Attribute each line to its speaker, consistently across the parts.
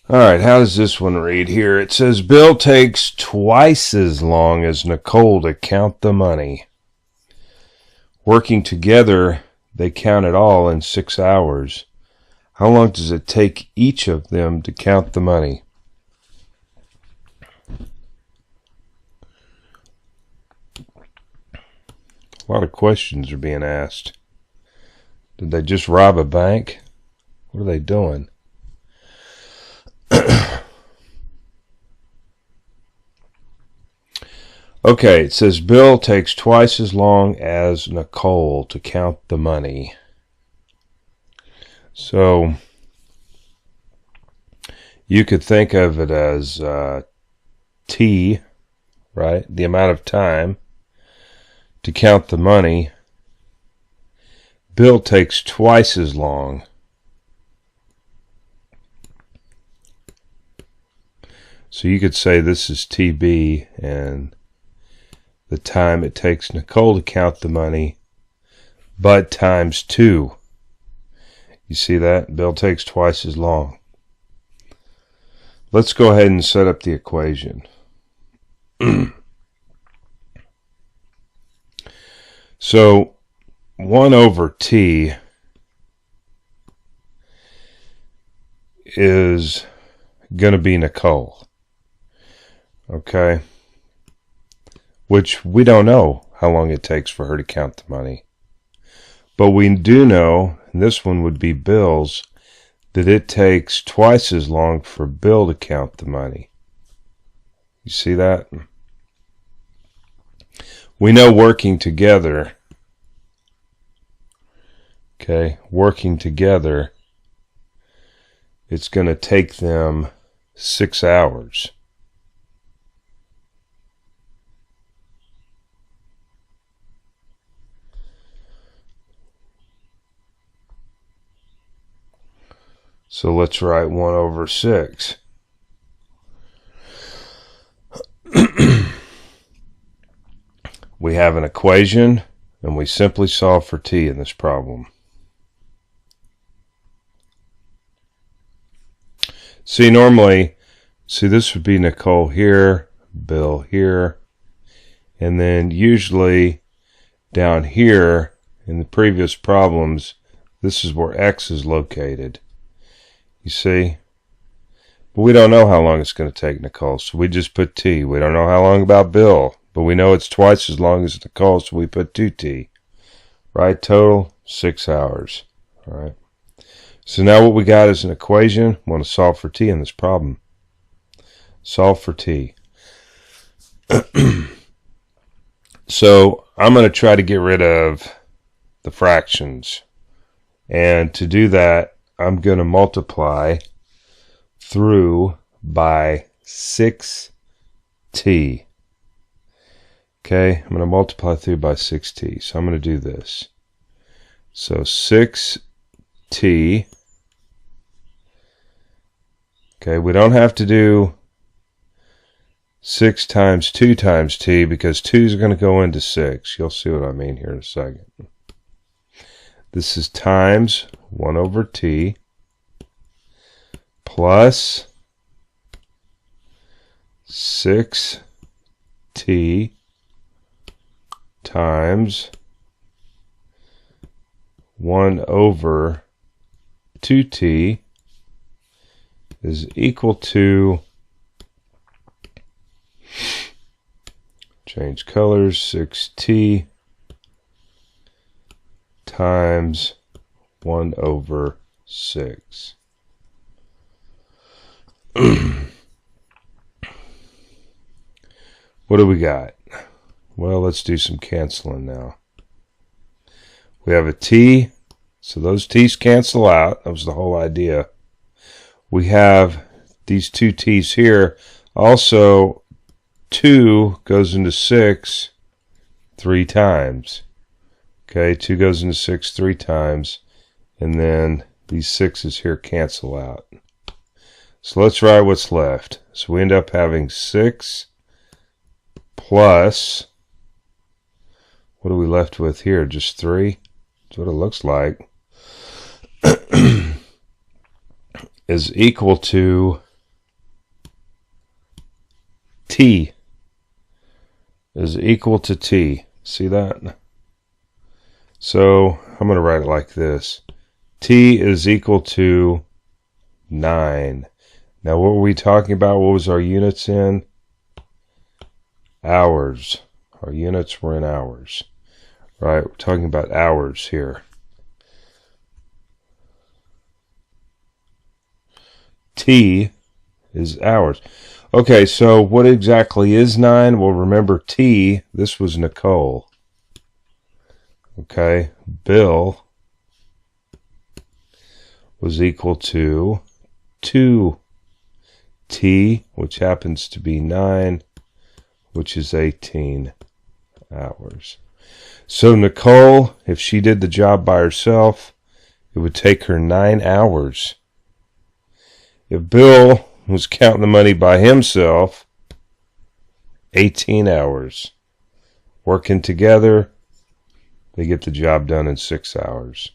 Speaker 1: All right, how does this one read here? It says Bill takes twice as long as Nicole to count the money. Working together, they count it all in 6 hours. How long does it take each of them to count the money? A lot of questions are being asked. Did they just rob a bank? What are they doing? Okay, it says Bill takes twice as long as Nicole to count the money. So you could think of it as T, right? The amount of time to count the money. Bill takes twice as long. So you could say this is TB, and the time it takes Nicole to count the money, but times 2. You see that? Bill takes twice as long. Let's go ahead and set up the equation. So 1 over T is going to be Nicole. Okay? Which we don't know how long it takes for her to count the money. But we do know, and this one would be Bill's, that it takes twice as long for Bill to count the money. You see that? We know working together, okay, working together, it's going to take them 6 hours. So let's write 1 over 6. We have an equation, and we simply solve for T in this problem. See, normally, this would be Nicole here, Bill here, and then usually down here in the previous problems, this is where X is located. You see? But we don't know how long it's going to take Nicole, so we just put T. We don't know how long about Bill, but we know it's twice as long as Nicole, so we put 2T. Right? Total, 6 hours. All right. So now what we got is an equation. We want to solve for T in this problem. Solve for T. So I'm going to try to get rid of the fractions. And to do that, I'm going to multiply through by 6T. Okay, I'm going to multiply through by 6T. So I'm going to do this. So 6T. Okay, we don't have to do 6 times 2 times T because 2 is going to go into 6. You'll see what I mean here in a second. This is times 1 over T plus 6T times 1 over 2T is equal to, change colors, 6T times 1 over 6. What do we got? Well, let's do some canceling now. We have a T, so those T's cancel out. That was the whole idea. We have these 2 T's here. Also, 2 goes into 6 3 times. Okay, 2 goes into 6 3 times. And then these 6's here cancel out. So let's write what's left. So we end up having 6 plus, what are we left with here? Just 3? That's what it looks like. Is equal to T is equal to T. See that? So I'm going to write it like this. T is equal to 9. Now what were we talking about? What was our units in? Hours. Our units were in hours. Right, we're talking about hours here. T is hours. Okay, so what exactly is 9? Well, remember T, this was Nicole. Okay, Bill was equal to 2. T, which happens to be 9, which is 18 hours. So Nicole, if she did the job by herself, it would take her 9 hours. If Bill was counting the money by himself, 18 hours. Working together, they get the job done in 6 hours.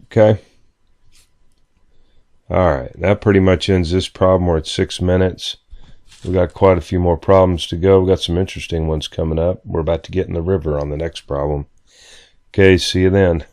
Speaker 1: Okay. All right, that pretty much ends this problem. We're at 6 minutes. We've got quite a few more problems to go. We've got some interesting ones coming up. We're about to get in the river on the next problem. Okay, see you then.